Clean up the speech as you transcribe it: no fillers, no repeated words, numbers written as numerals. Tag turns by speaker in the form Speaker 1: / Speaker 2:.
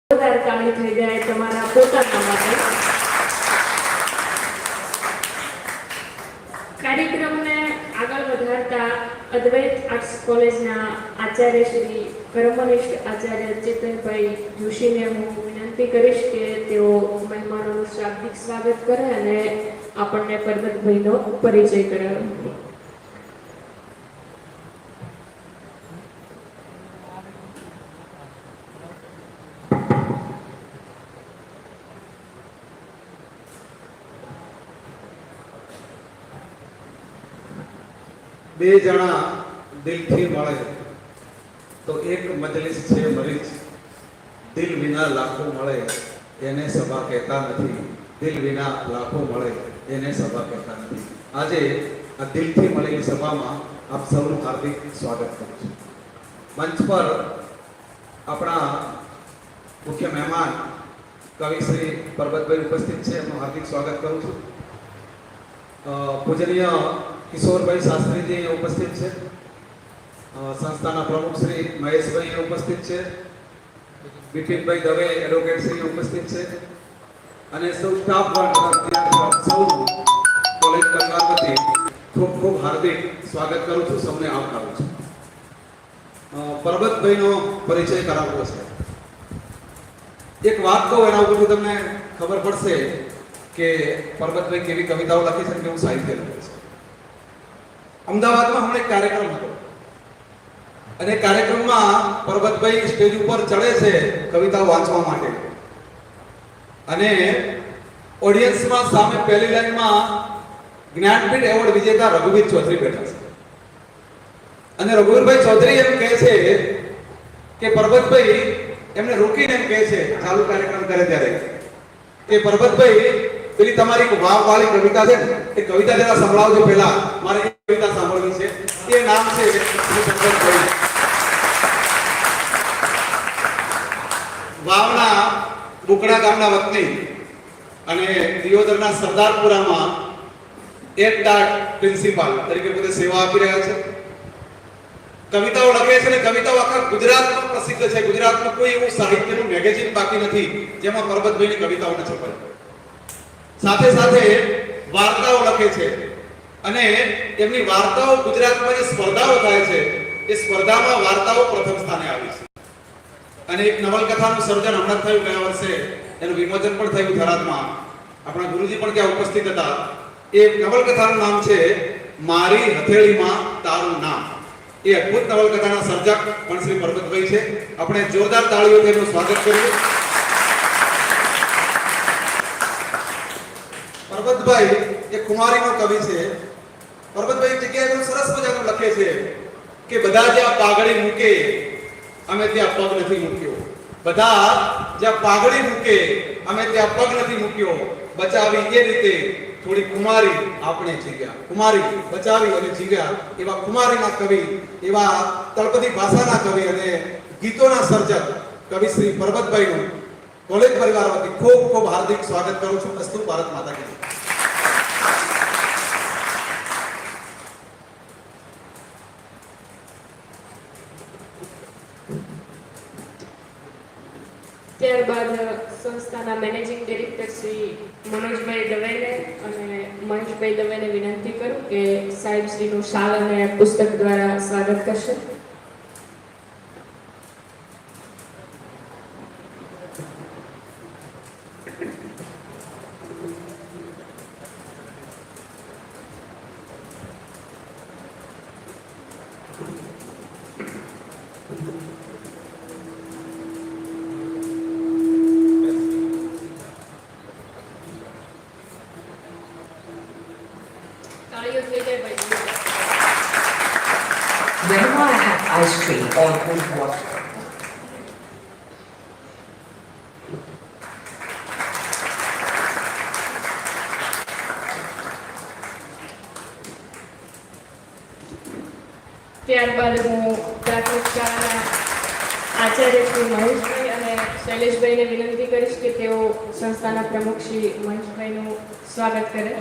Speaker 1: વધારે કામની થઈ જાય તમારા પોતાના માટે। કાર્યક્રમને આગળ વધારતા અદ્વૈત આર્ટ્સ કોલેજના આચાર્ય શ્રી કર્મનિષ્ઠ આચાર્ય ચેતનભાઈ જોશીને હું વિનંતી કરીશ કે તેઓ મહેમાનોનું શાબ્દિક સ્વાગત કરે અને આપણને પરબતભાઈનો પરિચય કરાવે।
Speaker 2: બે જણા દિલથી મળે તો એક મજલિસ છે મરીજ। દિલ વિના લાખો મળે એને સભા કહેતા નથી। દિલ વિના લાખો મળે એને સભા કહેતા નથી। આજે આ દિલથી મળેલી સભામાં આપ સૌનું હાર્દિક સ્વાગત કરું છું। મંચ પર આપણા મુખ્ય મહેમાન કવિ શ્રી પરબતભાઈ ઉપસ્થિત છે, એમનું હાર્દિક સ્વાગત કરું છું। પૂજનીય કિશોરભાઈ શાસ્ત્રીજી ઉપસ્થિત છે, સંસ્થાના પ્રમુખ શ્રી મહેશભાઈ ઉપસ્થિત છે, બિપિનભાઈ દવે એડવોકેટ શ્રી ઉપસ્થિત છે અને સૌ સ્ટાફ સૌ કોલેજ પરિવાર વતી ખૂબ ખૂબ હાર્દિક સ્વાગત કરું છું, સૌને આવકારું છું। પરબતભાઈનો પરિચય કરાવવો છે। એક વાત કહું એના ઉપરથી તમને ખબર પડશે કે પરબતભાઈ કેવી કવિતાઓ લખી છે, કેવું સાહિત્ય લખે છે। અમદાવાદમાં હમણાં એક કાર્યક્રમ હતો અને કાર્યક્રમમાં પરબતભાઈ સ્ટેજ ઉપર ચડે છે કવિતાઓ વાંચવા માટે અને ઓડિયન્સમાં સામે પહેલી લાઈનમાં જ્ઞાનપીઠ એવોર્ડ વિજેતા રઘુવીર ચૌધરી બેઠા છે અને રઘુવીરભાઈ ચૌધરી એમ કહે છે કે પરબતભાઈ એમને રોકીને એમ કહે છે ચાલુ કાર્યક્રમ કરે ત્યારે કે પરબતભાઈ પેલી તમારી વાવ વાળી કવિતા છે ને એ કવિતા જરા સંભળાવજો, પહેલા મારે એ કવિતા સાંભળવી છે। એ નામ છે પરબતભાઈ। વાવના બુકડા ગામના વતની અને દિયોદરના સરદારપુરામાં એક ડાટ પ્રિન્સિપાલ તરીકે પોતે સેવા આપી રહ્યા છે। કવિતાઓ લખે છે અને કવિતાઓ આખા ગુજરાતમાં પ્રસિદ્ધ છે। ગુજરાતમાં કોઈ એવું સાહિત્યનું મેગેઝિન બાકી નથી જેમાં પરબતભાઈની કવિતાઓ ન છપાય। સાથે સાથે વાર્તાઓ લખે છે અને એમની વાર્તાઓ ગુજરાતમાં જે સ્પર્ધાઓ થાય છે એ સ્પર્ધામાં વાર્તાઓ પ્રથમ સ્થાને આવી છે અને એક નવલકથાનું સર્જન હમણાં થયું ગયા વર્ષે, એનું વિમોચન પણ થયું થરાદમાં। આપણા ગુરુજી પણ ત્યાં ઉપસ્થિત હતા। એ નવલકથાનું નામ છે મારી હથેળીમાં તારું નામ। એ અદ્ભુત નવલકથાના સર્જક પણ શ્રી પરબતભાઈ છે। આપણે જોરદાર તાળીઓથી એમનું સ્વાગત કરીએ। પરબતભાઈ એ કુમારીનો કવિ છે। પરબતભાઈ જગ્યાએ બહુ સરસ મજાનું લખે છે કે બધા જ્યાં પાઘડી મૂકે અમે ત્યાં પગ નથી મૂક્યો। બધા જ્યાં પાઘડી મૂકે અમે ત્યાં પગ નથી મૂક્યો। બચાવી એ રીતે થોડી કુમારી આપણે જીવ્યા। કુમારી બચાવી અને જીવ્યા એવા કુમારીના કવિ, એવા તળપદી ભાષાના કવિ અને ગીતોના સર્જક કવિ શ્રી પરબતભાઈનું કોલેજ પરિવાર વતી ખૂબ ખૂબ હાર્દિક સ્વાગત કરું છું। અસ્તુ ભારત માતા કી જય।
Speaker 1: ત્યારબાદ સંસ્થાના મેનેજિંગ ડિરેક્ટર શ્રી મનોજભાઈ દવેને અને મહેશભાઈ દવેને વિનંતી કરું કે સાહેબ શ્રીનું શાલ અને પુસ્તક દ્વારા સ્વાગત કરશે।
Speaker 3: Whenever I have ice cream or cold water,
Speaker 1: ત્યારબાદ હું પ્રાથમિક શાળાના આચાર્ય શ્રી મહેશભાઈ અને શૈલેષભાઈને વિનંતી કરીશ કે તેઓ સંસ્થાના પ્રમુખ શ્રી મહેશભાઈનું સ્વાગત કરે।